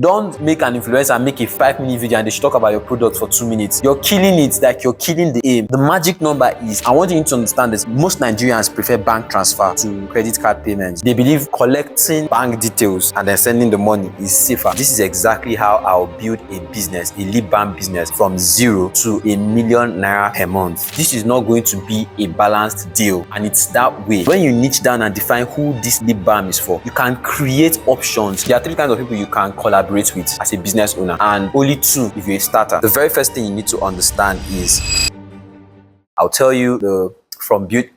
Don't make an influencer and make a 5-minute video and they should talk about your product for 2 minutes. You're killing it, like you're killing the aim. The magic number is, I want you to understand this, most Nigerians prefer bank transfer to credit card payments. They believe collecting bank details and then sending the money is safer. This is exactly how I'll build a business, a lip balm business, from 0 to ₦1 million per month. This is not going to be a balanced deal, and it's that way. When you niche down and define who this lip balm is for, you can create options. There are 3 kinds of people you can collaborate with as a business owner, and only 2 if you're a starter. The very first thing you need to understand is, I'll tell you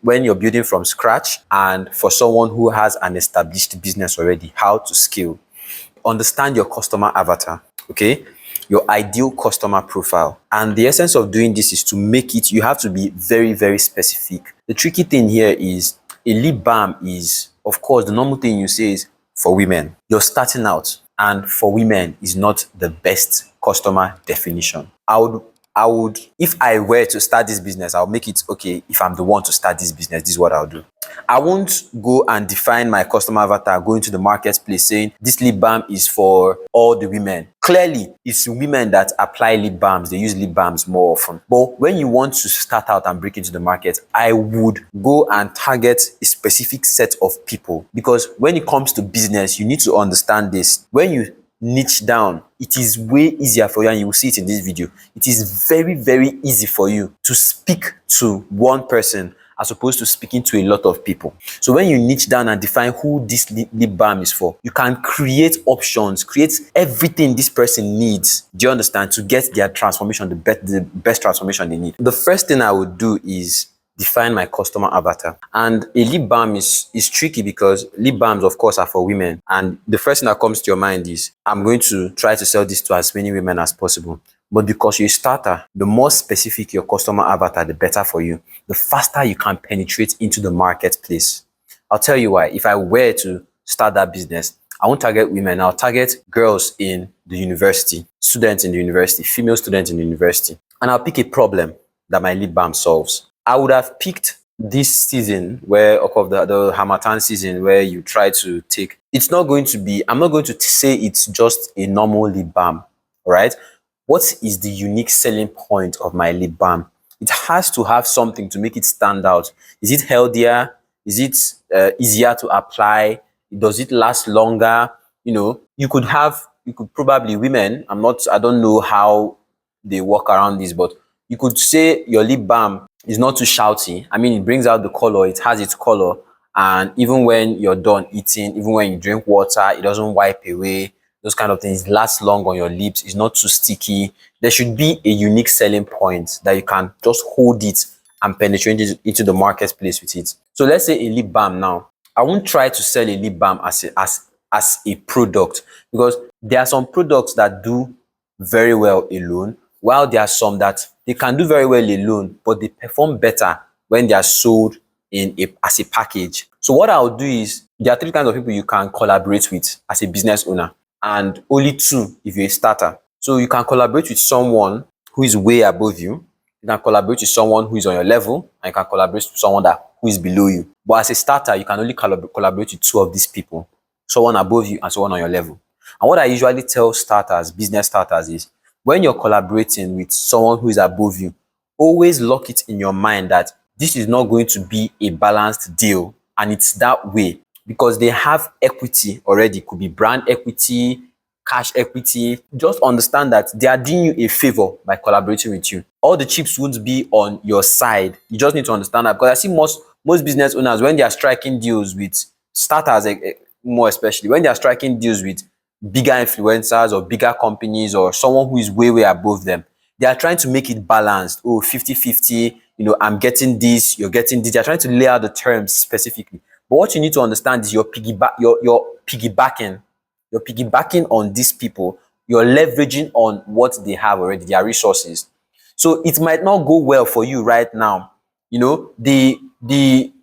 when you're building from scratch, and for someone who has an established business already, how to scale. Understand your customer avatar, okay? Your ideal customer profile. And the essence of doing this is to make it, you have to be very, very specific. The tricky thing here is, a lip balm is, of course, the normal thing you say is for women. You're starting out, and for women is not the best customer definition. I would, if I were to start this business, I'll make it, okay, if I'm the one to start this business, this is what I'll do. I won't go and define my customer avatar, go into the marketplace saying this lip balm is for all the women. Clearly, it's women that apply lip balms. They use lip balms more often. But when you want to start out and break into the market, I would go and target a specific set of people. Because when it comes to business, you need to understand this. When you niche down, it is way easier for you, and you will see it in this video. It is very, very easy for you to speak to one person as opposed to speaking to a lot of people. So when you niche down and define who this lip balm is for, you can create options, create everything this person needs, do you understand, to get their transformation, the best transformation they need. The first thing I would do is define my customer avatar. And a lip balm is tricky because lip balms, of course, are for women. And the first thing that comes to your mind is, I'm going to try to sell this to as many women as possible. But because you're a starter, the more specific your customer avatar, the better for you. The faster you can penetrate into the marketplace. I'll tell you why. If I were to start that business, I won't target women. I'll target girls in the university, students in the university, female students in the university. And I'll pick a problem that my lip balm solves. I would have picked this season where, of the Harmattan season, where you try to take, it's not going to be, I'm not going to say it's just a normal lip balm, all right? What is the unique selling point of my lip balm? It has to have something to make it stand out. Is it healthier? Is it easier to apply? Does it last longer? You know, you could probably, women, I don't know how they work around this, but you could say your lip balm is not too shouty. I mean, it brings out the color, it has its color, and even when you're done eating, even when you drink water, it doesn't wipe away. Those kind of things last long on your lips. It's not too sticky. There should be a unique selling point that you can just hold it and penetrate into the marketplace with it. So let's say a lip balm now. I won't try to sell a lip balm as a product, because there are some products that do very well alone, while there are some that they can do very well alone, but they perform better when they are sold as a package. So what I'll do is, there are 3 kinds of people you can collaborate with as a business owner, and only 2 if you're a starter. So you can collaborate with someone who is way above you. You can collaborate with someone who is on your level, and you can collaborate with someone who is below you. But as a starter, you can only collaborate with 2 of these people, someone above you and someone on your level. And what I usually tell starters, business starters, is when you're collaborating with someone who is above you, always lock it in your mind that this is not going to be a balanced deal, and it's that way because they have equity already. It could be brand equity, cash equity. Just understand that they are doing you a favor by collaborating with you. All the chips won't be on your side. You just need to understand that, because I see most business owners, when they are striking deals with starters, more especially, when they are striking deals with bigger influencers or bigger companies or someone who is way, way above them, they are trying to make it balanced. Oh, 50-50, you know, I'm getting this, you're getting this. They're trying to lay out the terms specifically. But what you need to understand is you're piggybacking on these people. You're leveraging on what they have already, their resources. So it might not go well for you right now. You know, the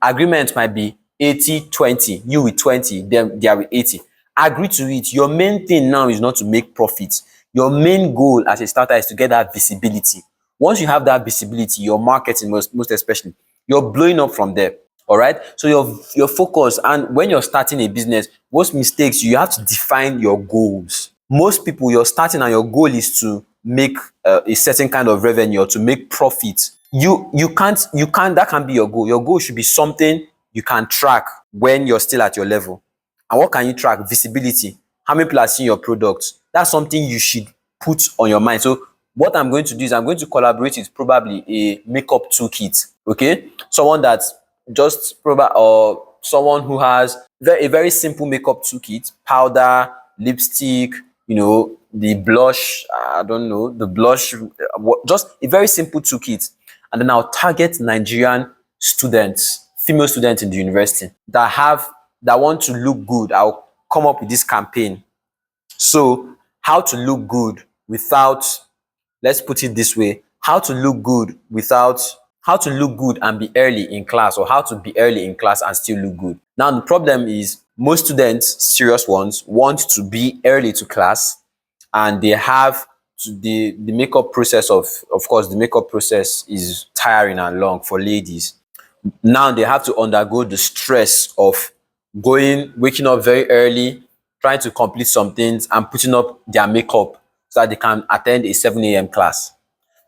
agreement might be 80-20, you with 20, they are with 80. Agree to it. Your main thing now is not to make profits. Your main goal as a starter is to get that visibility. Once you have that visibility, your marketing, most especially, you're blowing up from there. All right. So your focus, and when you're starting a business, most mistakes, you have to define your goals. Most people, you're starting and your goal is to make a certain kind of revenue or to make profit. You can't that can be your goal. Your goal should be something you can track when you're still at your level. And what can you track? Visibility. How many people are seeing your product? That's something you should put on your mind. So what I'm going to do is I'm going to collaborate with probably a makeup toolkit. Okay, someone that's just probably, or someone who has a very simple makeup toolkit: powder, lipstick, the blush, I don't know, the blush, just a very simple toolkit. And then I'll target Nigerian students, female students in the university that want to look good. I'll come up with this campaign. So how to look good without, let's put it this way, how to look good and be early in class, or how to be early in class and still look good. Now the problem is most students, serious ones, want to be early to class, and they have the makeup process, of course the makeup process is tiring and long for ladies. Now they have to undergo the stress of waking up very early, trying to complete some things and putting up their makeup so that they can attend a 7 a.m. class.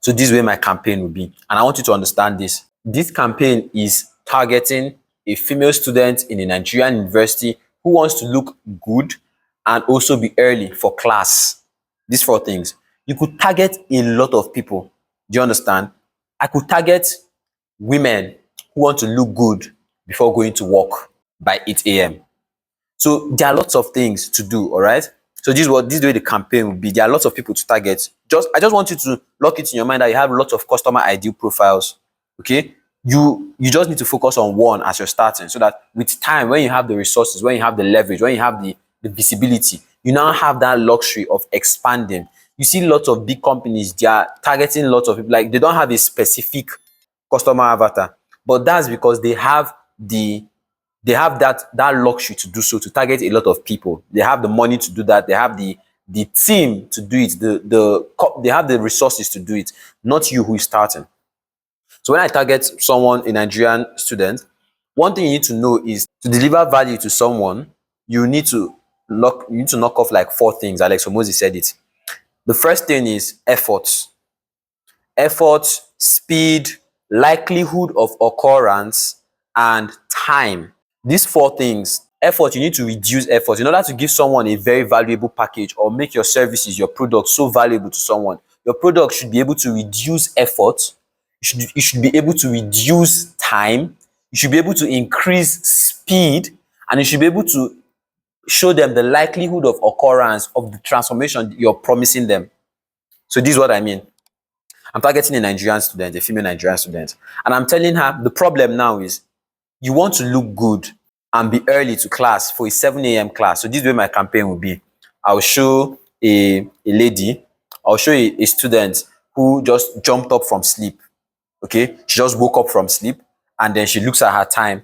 So this is where my campaign will be. And I want you to understand this. This campaign is targeting a female student in a Nigerian university who wants to look good and also be early for class. These four things. You could target a lot of people. Do you understand? I could target women who want to look good before going to work by 8 a.m. So there are lots of things to do, all right? So this is the way the campaign will be. There are lots of people to target. I just want you to lock it in your mind that you have lots of customer ideal profiles. Okay? You just need to focus on one as you're starting, so that with time, when you have the resources, when you have the leverage, when you have the visibility, you now have that luxury of expanding. You see lots of big companies, they are targeting lots of people. Like, they don't have a specific customer avatar, but that's because they have that luxury to do so, to target a lot of people. They have the money to do that. They have the team to do it. They have the resources to do it. Not you who is starting. So when I target someone, a Nigerian student, one thing you need to know is, to deliver value to someone, you need to knock off like four things. Alex Omozi said it. The first thing is effort, speed, likelihood of occurrence, and time. These four things. Effort, you need to reduce effort in order to give someone a very valuable package, or make your services, your product so valuable to someone. Your product should be able to reduce effort. You should be able to reduce time. You should be able to increase speed, and you should be able to show them the likelihood of occurrence of the transformation you're promising them. So this is what I mean. I'm targeting a Nigerian student, a female Nigerian student, and I'm telling her the problem now is, you want to look good and be early to class for a 7 a.m. class. So this is where my campaign will be. I'll show a lady, I'll show a student who just jumped up from sleep. Okay, she just woke up from sleep, and then she looks at her time.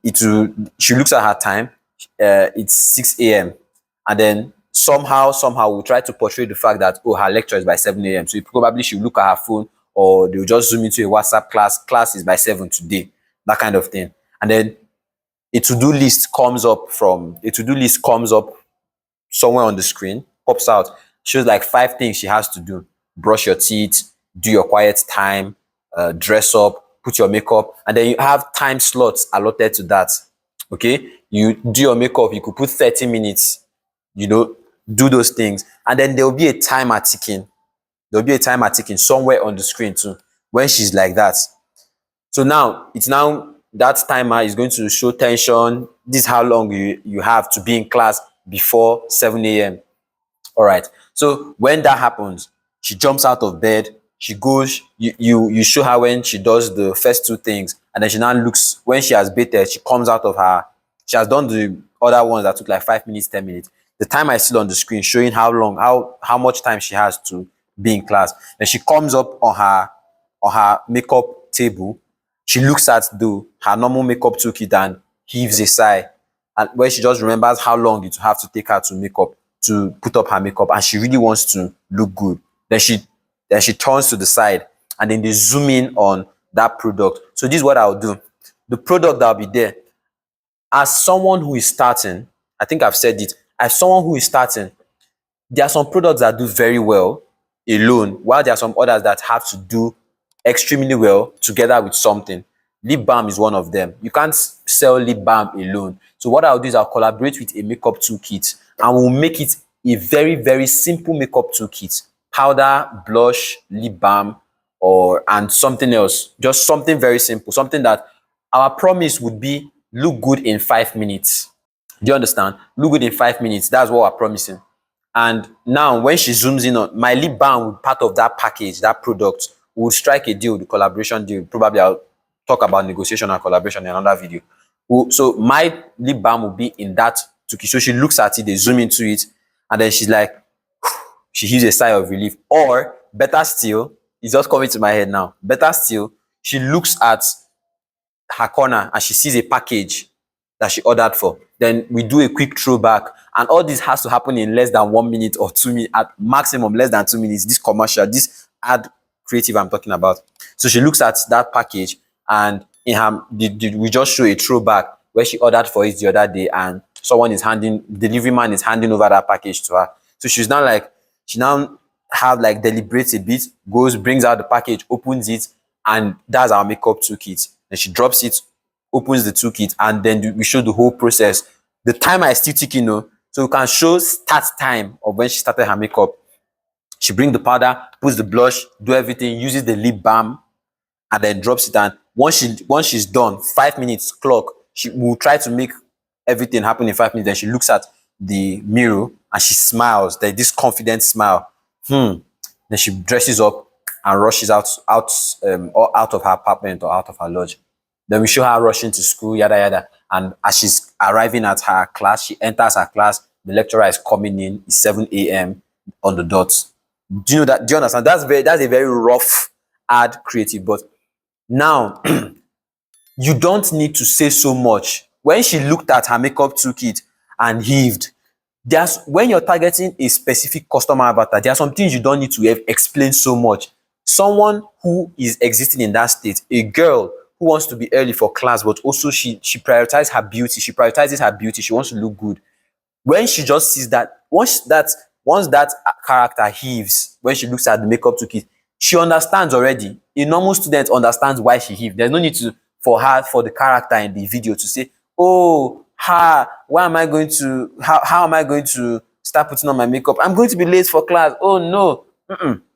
She looks at her time. It's 6 a.m. and then somehow we'll try to portray the fact that, oh, her lecture is by 7 a.m. So probably she'll look at her phone, or they'll just zoom into a WhatsApp class is by 7 today, that kind of thing. And then a to-do list comes up somewhere on the screen, pops out, shows like 5 things she has to do: brush your teeth, do your quiet time, dress up, put your makeup, and then you have time slots allotted to that. Okay, you do your makeup, you could put 30 minutes, do those things, and then there will be a timer ticking. Somewhere on the screen too, when she's like that. So now that timer is going to show tension. This is how long you have to be in class before 7 a.m. All right. So when that happens, she jumps out of bed. She goes. You show her when she does the first 2 things, and then she now looks. When she has bathed, she comes out of her. She has done the other ones that took like 5 minutes, 10 minutes. The timer is still on the screen, showing how long, how much time she has to be in class. Then she comes up on her makeup table. She looks at her normal makeup toolkit and heaves a sigh. And when she just remembers how long it will have to take her to put up her makeup, and she really wants to look good. Then she turns to the side, and then they zoom in on that product. So this is what I'll do. The product that'll be there. As someone who is starting, I think I've said it. As someone who is starting, There are some products that do very well alone, while there are some others that have to do extremely well together with something. Lip balm is one of them. You can't sell lip balm alone. So what I'll do is I'll collaborate with a makeup toolkit and we'll make it a very, very simple makeup toolkit. Powder, blush, lip balm, and something else. Just something very simple. Something that our promise would be look good in 5 minutes. Do you understand? Look good in 5 minutes. That's what we're promising. And now when she zooms in on my lip balm, with part of that package, that product, we'll strike a deal, the collaboration deal. Probably I'll talk about negotiation and collaboration in another video. So my lip balm will be in that tuki. So she looks at it, they zoom into it, and then she's like, she heaves a sigh of relief. Or better still, it's just coming to my head now. Better still, she looks at her corner and she sees a package that she ordered for. Then we do a quick throwback, and all this has to happen in less than 1 minute or 2 minutes, at maximum less than 2 minutes. This commercial, this ad creative I'm talking about. So she looks at that package, and in her, we just show a throwback where she ordered for it the other day, and someone is delivery man is handing over that package to her. So she's now like, she now have like deliberates a bit, goes, brings out the package, opens it, and that's our makeup toolkit. Then she drops it, opens the toolkit, and then we show the whole process. The timer is still ticking, so we can show start time of when she started her makeup. She brings the powder, puts the blush, do everything, uses the lip balm, and then drops it. And once she's done, 5 minutes clock, she will try to make everything happen in 5 minutes. Then she looks at the mirror and she smiles. There's this confident smile. Then she dresses up and rushes out or out of her apartment or out of her lodge. Then we show her rushing to school, yada yada. And as she's arriving at her class, she enters her class. The lecturer is coming in. It's 7 a.m. on the dot. Do you know that? Do you understand? That's a very rough ad creative. But now you don't need to say so much. When she looked at her makeup toolkit and heaved, when you're targeting a specific customer avatar, there are some things you don't need to explain so much. Someone who is existing in that state, a girl who wants to be early for class, but also she prioritizes her beauty. She prioritizes her beauty. She wants to look good. When she just sees that, once that character heaves, when she looks at the makeup toolkit, she understands already. A normal student understands why she heaved. There's no need for the character in the video to say, oh, how am I going to start putting on my makeup? I'm going to be late for class. Oh no.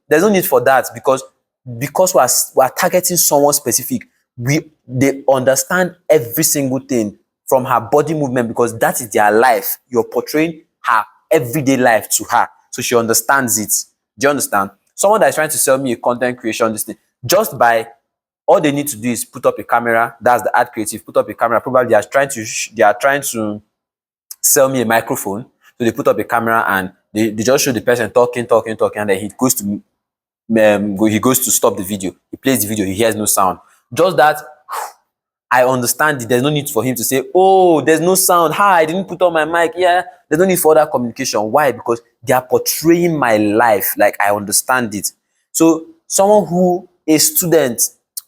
There's no need for that, because we're targeting someone specific. They understand every single thing from her body movement, because that is their life. You're portraying her everyday life to her, so she understands it. Do you understand? Someone that is trying to sell me a content creation, this thing, just by all they need to do is put up a camera. That's the ad creative. Put up a camera. Probably they are trying to sell me a microphone. So they put up a camera and they just show the person talking, and then he goes to stop the video. He plays the video. He hears no sound. Just that, I understand it. There's no need for him to say, oh, there's no sound. Hi, I didn't put on my mic. Yeah, there's no need for that communication. Why? Because they are portraying my life. Like, I understand it. So a student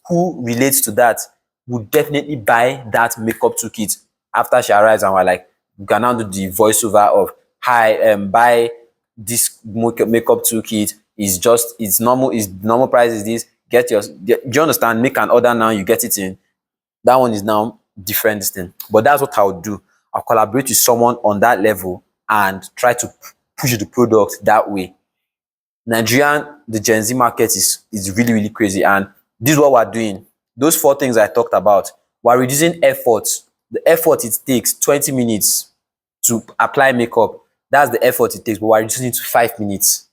who relates to that would definitely buy that makeup toolkit after she arrives, and we're like, we can now do the voiceover of, hi, buy this makeup toolkit. It's normal price is this. Do you understand? Make an order now, you get it in. That one is now different thing. But that's what I would do. I'll collaborate with someone on that level and try to push the product that way. The Gen Z market is really, really crazy. And this is what we're doing. Those 4 things I talked about, we're reducing effort. The effort it takes 20 minutes to apply makeup. That's the effort it takes, but we're reducing it to 5 minutes.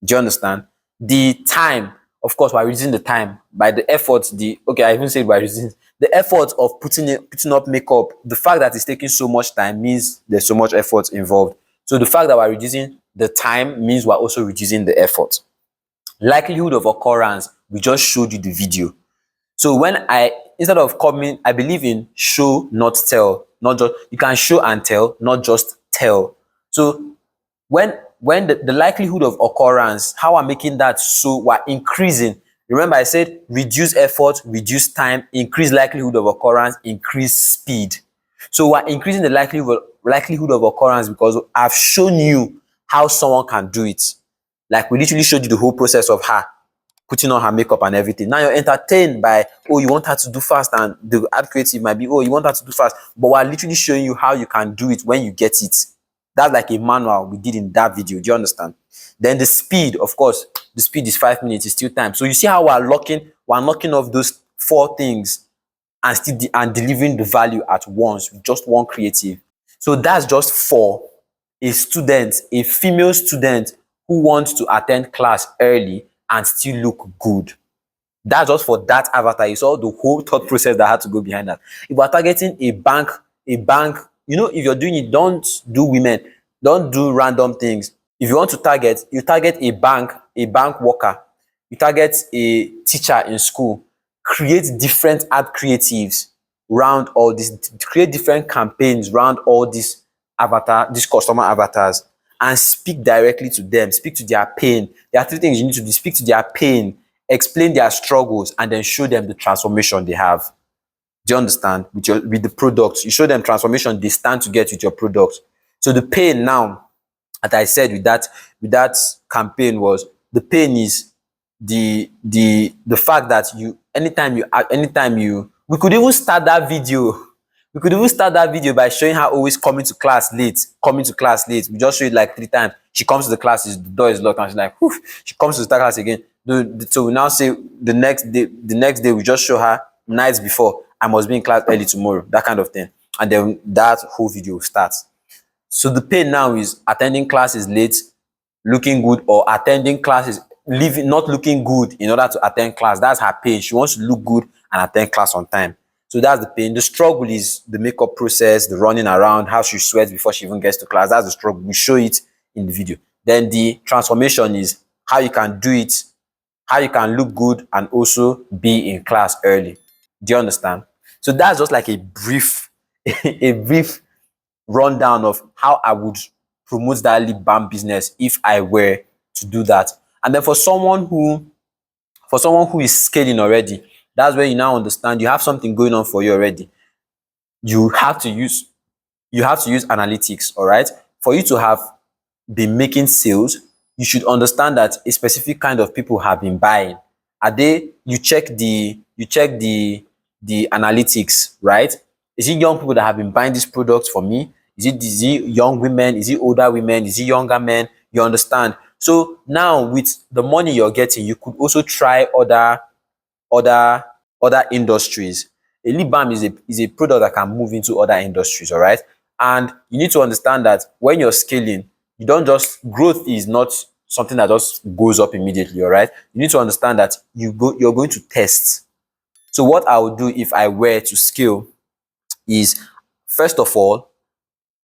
Do you understand? The time, of course, we're reducing the time by the effort. I even said we're reducing the effort of putting up makeup. The fact that it's taking so much time means there's so much effort involved. So the fact that we're reducing the time means we're also reducing the effort. Likelihood of occurrence, we just showed you the video. So instead of I believe in show, not tell. Not just, you can show and tell, not just tell. So when the likelihood of occurrence, how I'm making that, so we're increasing. Remember, I said reduce effort, reduce time, increase likelihood of occurrence, increase speed. So we're increasing the likelihood of occurrence because I've shown you how someone can do it. Like we literally showed you the whole process of her putting on her makeup and everything. Now you're entertained by, oh, you want her to do fast, and the ad creative might be, oh, you want her to do fast, but we're literally showing you how you can do it when you get it. That's like a manual we did in that video. Do you understand? Then the speed, of course, the speed is 5 minutes, it's still time. So you see how we're knocking off those 4 things and still and delivering the value at once with just one creative. So that's just for a student, a female student who wants to attend class early and still look good. That's just for that avatar. You saw the whole thought process that had to go behind that. If we're targeting a bank, if you're doing it, don't do women, don't do random things. If you want to target, you target a bank worker, you target a teacher in school. Create different ad creatives around all this, create different campaigns around all these customer avatars, and speak directly to them, speak to their pain. There are 3 things you need to do: speak to their pain, explain their struggles, and then show them the transformation they have. Do you understand? With the products, you show them transformation they stand to get with your products. So the pain now, as I said with that campaign, was the pain is the fact that we could even start that video. We could even start that video by showing her always coming to class late. We just show it like 3 times. She comes to the class, the door is locked, and she's like, whew. She comes to start class again. So we now say the next day we just show her nights before, I must be in class early tomorrow, that kind of thing. And then that whole video starts. So the pain now is attending classes late, looking good, or attending classes, not looking good in order to attend class. That's her pain. She wants to look good and attend class on time. So that's the pain. The struggle is the makeup process, the running around, how she sweats before she even gets to class. That's the struggle. We show it in the video. Then the transformation is how you can do it, how you can look good and also be in class early. Do you understand? So that's just like a brief rundown of how I would promote that lip balm business if I were to do that. And then for someone who is scaling already, that's where you now understand you have something going on for you already. You have to use analytics, all right? For you to have been making sales, you should understand that a specific kind of people have been buying. You check the analytics, right? Is it young people that have been buying these products for me? Is it young women? Is it older women? Is it younger men? You understand? So now with the money you're getting, you could also try other industries. A lip balm is a product that can move into other industries, all right? And you need to understand that when you're scaling, growth is not something that just goes up immediately, all right? You need to understand that you're going to test. So what I would do if I were to scale is, first of all,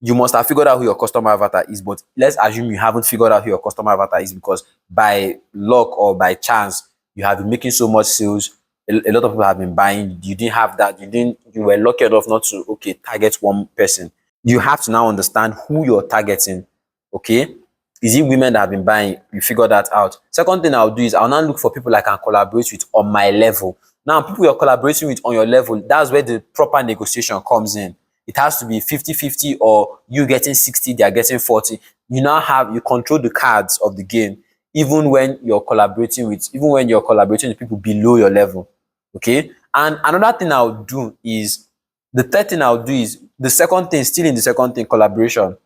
you must have figured out who your customer avatar is, but let's assume you haven't figured out who your customer avatar is because by luck or by chance, you have been making so much sales. A lot of people have been buying. You didn't have that. You were lucky enough not to, target one person. You have to now understand who you're targeting, okay? Is it women that have been buying? You figure that out. Second thing I'll do is I'll now look for people I can collaborate with on my level. Now, people you're collaborating with on your level, that's where the proper negotiation comes in. It has to be 50-50, or you getting 60, they're getting 40. You control the cards of the game, even when you're collaborating with people below your level. Okay. And another thing the third thing I'll do is the second thing, still in the second thing, collaboration.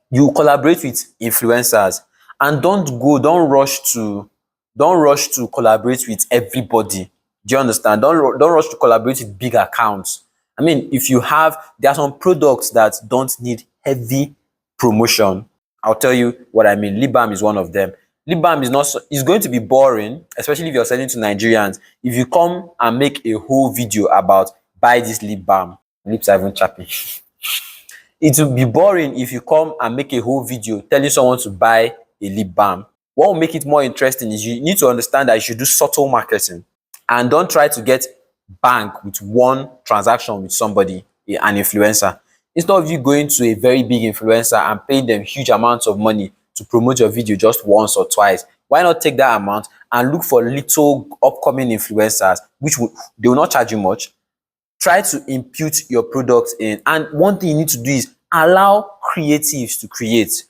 You collaborate with influencers, and don't rush to collaborate with everybody. Do you understand? Don't rush to collaborate with big accounts. I mean, there are some products that don't need heavy promotion. I'll tell you what I mean. Lip balm is one of them. Lip balm is going to be boring, especially if you're selling to Nigerians. If you come and make a whole video about buy this lip balm, lips are even chapping. It will be boring if you come and make a whole video telling someone to buy a lip balm. What will make it more interesting is you need to understand that you should do subtle marketing, and don't try to get bank with one transaction with somebody, an influencer. Instead of you going to a very big influencer and paying them huge amounts of money to promote your video just once or twice, why not take that amount and look for little upcoming influencers, they will not charge you much. Try to impute your product in. And one thing you need to do is allow creatives to create.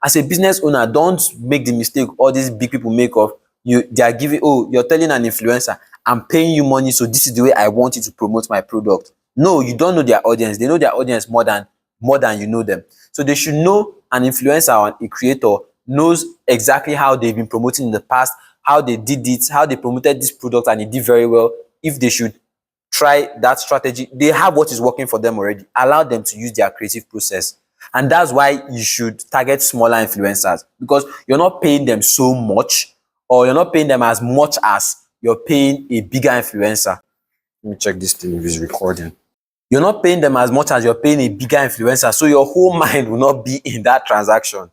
As a business owner, don't make the mistake all these big people make of they are giving, oh, you're telling an influencer, I'm paying you money, so this is the way I want you to promote my product. No, you don't know their audience. They know their audience more than you know them. So they should know an influencer or a creator knows exactly how they've been promoting in the past, how they did it, how they promoted this product and it did very well. If they should try that strategy, they have what is working for them already. Allow them to use their creative process. And that's why you should target smaller influencers, because you're not paying them so much, or you're not paying them as much as you're paying a bigger influencer. Let me check this thing if it's recording. You're not paying them as much as you're paying a bigger influencer, so your whole mind will not be in that transaction.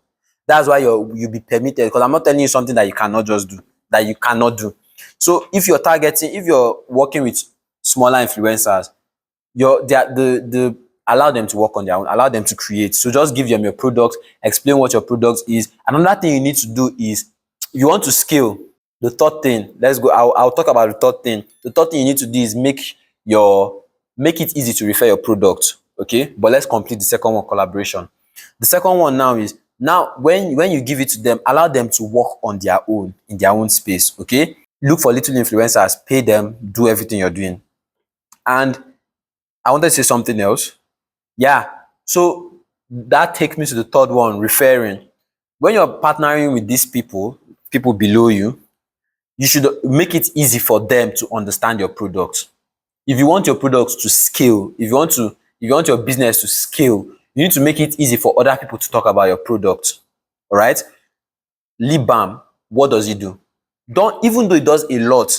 That's why you'll be permitted, because I'm not telling you something that you cannot just do, that you cannot do. So if you're working with smaller influencers, the allow them to work on their own, allow them to create. So just give them your product, explain what your product is. Another thing you need to do is, if you want to scale, the third thing, let's go, I'll talk about the third thing. The third thing you need to do is make it easy to refer your product. Okay, but let's complete the second one, collaboration. The second one now is, now when you give it to them, allow them to work on their own, in their own space. Okay, look for little influencers, pay them, do everything you're doing. And I wanted to say something else. Yeah, so that takes me to the third one, referring. When you're partnering with these people below you, you should make it easy for them to understand your product. If you want your product to scale, if you want your business to scale, you need to make it easy for other people to talk about your product. All right? Balm, what does it do? Don't, even though it does a lot,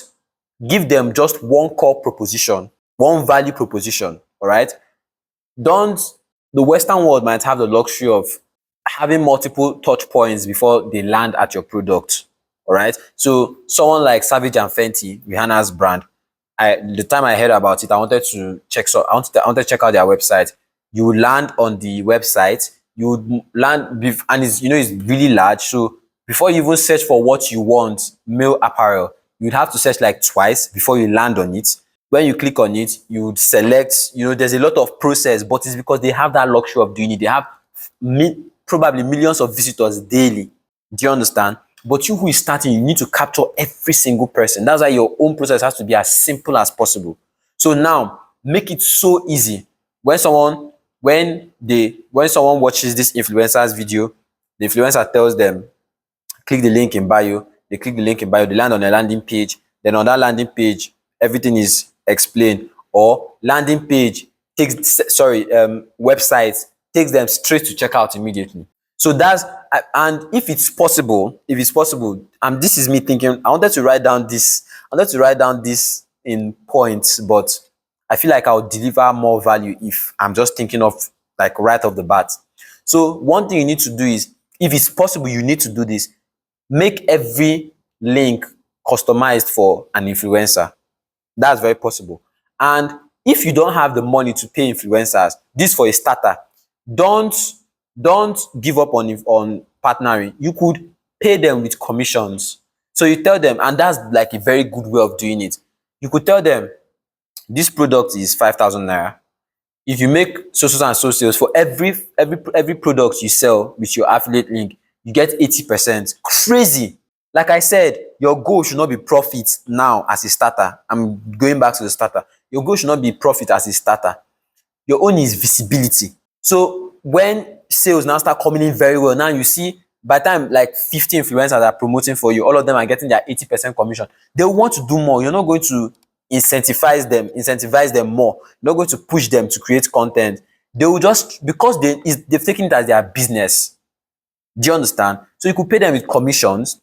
give them just one core proposition, one value proposition. All right? Don't, the Western world might have the luxury of having multiple touch points before they land at your product. All right. So someone like Savage and Fenty, Rihanna's brand, the time I heard about it, I wanted to check. So I wanted to check out their website. You would land on the website. You would land, and it's really large. So before you even search for what you want, male apparel, you'd have to search like twice before you land on it. When you click on it, you would select. There's a lot of process, but it's because they have that luxury of doing it. They have probably millions of visitors daily. Do you understand? But you who is starting, you need to capture every single person. That's why your own process has to be as simple as possible. So now, make it so easy. When someone watches this influencer's video, the influencer tells them, click the link in bio. They click the link in bio. They land on a landing page. Then on that landing page, everything is explained. Or landing page website takes them straight to checkout immediately. So and if it's possible, and this is me thinking, I wanted to write down this in points, but I feel like I'll deliver more value if I'm just thinking of like right off the bat. So one thing you need to do is, if it's possible, you need to do this. Make every link customized for an influencer. That's very possible. And if you don't have the money to pay influencers, this for a starter, don't give up on partnering. You could pay them with commissions. So you tell them, and that's like a very good way of doing it. You could tell them, this product is 5,000 naira. If you make so and so sales for every product you sell with your affiliate link, you get 80%. Crazy. Like I said, your goal should not be profit now as a starter. I'm going back to the starter. Your goal should not be profit as a starter. Your own is visibility. So when sales now start coming in very well, now you see, by the time like 50 influencers are promoting for you, all of them are getting their 80% commission. They want to do more. You're not going to incentivize them more. You're not going to push them to create content. They will just, because they've taken it as their business. Do you understand? So you could pay them with commissions,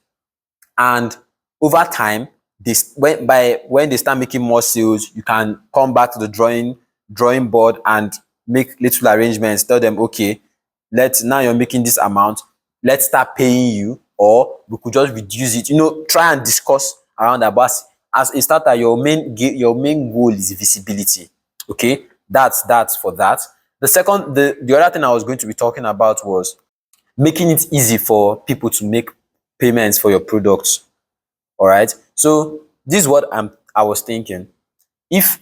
and over time, when they start making more sales, you can come back to the drawing board and make little arrangements. Tell them, okay, now you're making this amount, let's start paying you, or we could just reduce it. Try and discuss around that. But as a starter, your main goal is visibility. Okay, that's for that. The other thing I was going to be talking about was making it easy for people to make payments for your products. All right. So this is what I was thinking. If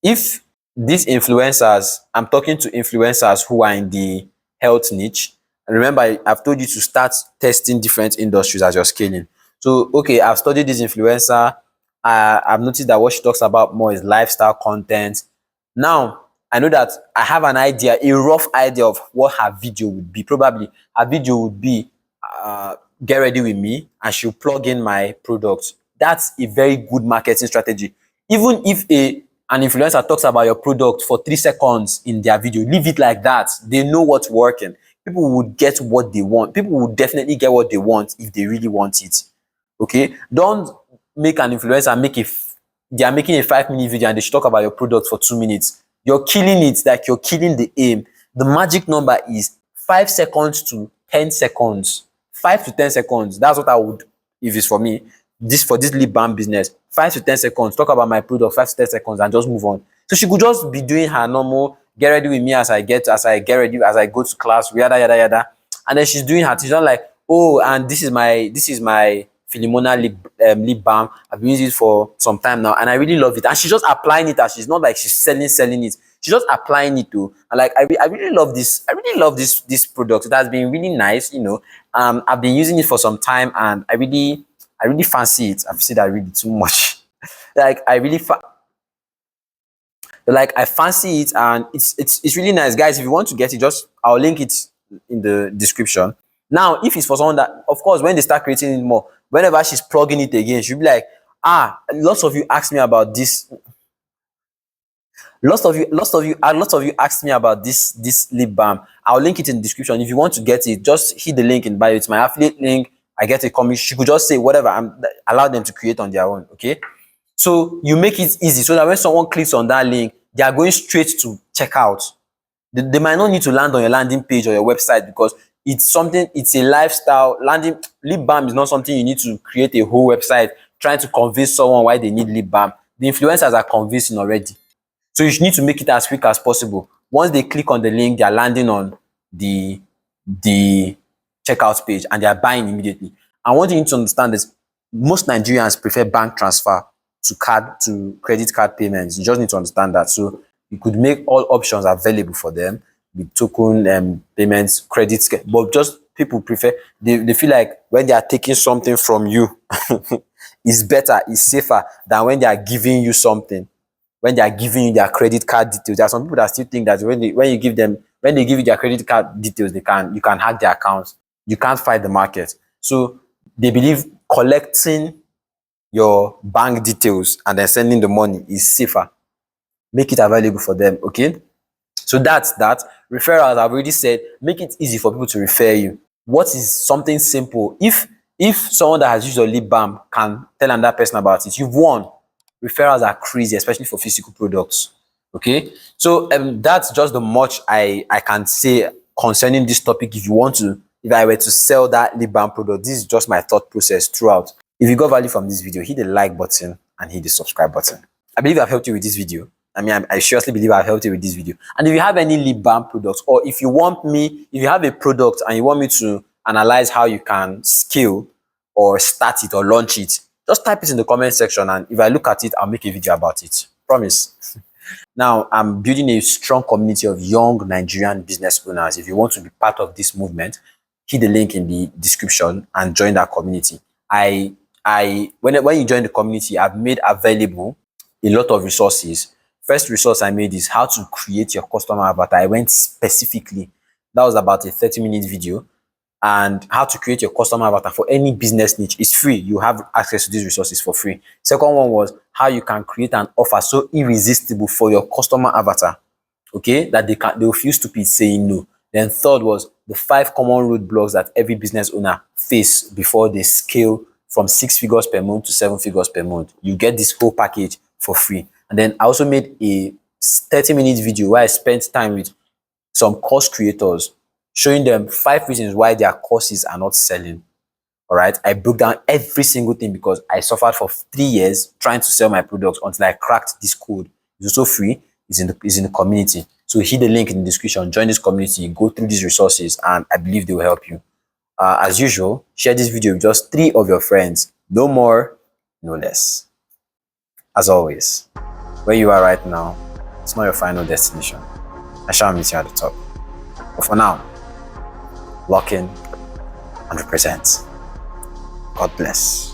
these influencers, I'm talking to influencers who are in the health niche, And remember, I've told you to start testing different industries as you're scaling. So, okay, I've studied this influencer. I've noticed that what she talks about more is lifestyle content. Now, I know that I have an idea, a rough idea of what her video would be. Probably her video would be get ready with me, and she'll plug in my product. That's a very good marketing strategy. Even if an influencer talks about your product for 3 seconds in their video, leave it like that. They know what's working. People would get what they want. People would definitely get what they want if they really want it. Okay, don't make an influencer they are making a 5 minute video and they should talk about your product for 2 minutes. You're killing it, like you're killing the aim. The magic number is 5 seconds to 10 seconds. 5 to 10 seconds. That's what I would, if it's for me, this lip balm business. 5 to 10 seconds. Talk about my product. 5 to 10 seconds and just move on. So she could just be doing her normal get ready with me as I get ready, as I go to class, yada yada yada. And then she's doing her. She's not like, oh, and this is my Philemona lip balm. I've been using it for some time now, and I really love it. And she's just applying it, as she's not like she's selling it. She's just applying it too. And like I really love this. I really love this product. It has been really nice. I've been using it for some time, and I really fancy it. I've said I really too much. like I really I fancy it, and it's really nice, guys. If you want to get it, just I'll link it in the description. Now, if it's for someone that, of course, when they start creating it more, whenever she's plugging it again, she'll be like, lots of you asked me about this. Lots of you asked me about this lip balm. I'll link it in the description. If you want to get it, just hit the link in bio. It's my affiliate link. I get a commission. She could just say whatever. Allow them to create on their own. Okay. So you make it easy so that when someone clicks on that link, they are going straight to checkout. They might not need to land on your landing page or your website, because it's a lifestyle. Lip balm is not something you need to create a whole website trying to convince someone why they need lip balm. The influencers are convincing already. So you need to make it as quick as possible. Once they click on the link, they are landing on the checkout page and they are buying immediately. And what you need to understand is most Nigerians prefer bank transfer to credit card payments. You just need to understand that. So you could make all options available for them with token payments, credit, but just people prefer, they feel like when they are taking something from you, it's better, it's safer than when they are giving you something. When they are giving you their credit card details, there are some people that still think that when they give you their credit card details, you can hack their accounts. You can't fight the market. So they believe collecting your bank details and then sending the money is safer. Make it available for them. Okay. So that's that. Referrals, I've already said, make it easy for people to refer you. What is something simple? If someone that has used your lip balm can tell another person about it, you've won. Referrals are crazy, especially for physical products. Okay. So that's just the much I can say concerning this topic. If I were to sell that lip balm product, this is just my thought process throughout. If you got value from this video, hit the like button and hit the subscribe button. I believe I've helped you with this video. I seriously believe I've helped you with this video. And if you have any lip balm products, or if you have a product and you want me to analyze how you can scale or start it or launch it, just type it in the comment section, and if I look at it, I'll make a video about it. Promise. Now, I'm building a strong community of young Nigerian business owners. If you want to be part of this movement, hit the link in the description and join that community. When you join the community, I've made available a lot of resources. First resource I made is how to create your customer avatar. I went specifically, that was about a 30-minute video, and how to create your customer avatar for any business niche is free. You have access to these resources for free. Second one was how you can create an offer so irresistible for your customer avatar, okay, that they will feel stupid saying no. Then third was the 5 common roadblocks that every business owner face before they scale from 6 figures per month to 7 figures per month. You get this whole package for free. And then I also made a 30-minute video where I spent time with some course creators, showing them 5 reasons why their courses are not selling. All right. I broke down every single thing because I suffered for 3 years trying to sell my products until I cracked this code. It's also free. It's in the community. So hit the link in the description, join this community, go through these resources, and I believe they will help you. As usual, share this video with just 3 of your friends. No more, no less. As always, where you are right now, it's not your final destination. I shall meet you at the top. But for now, lock in 100%. God bless.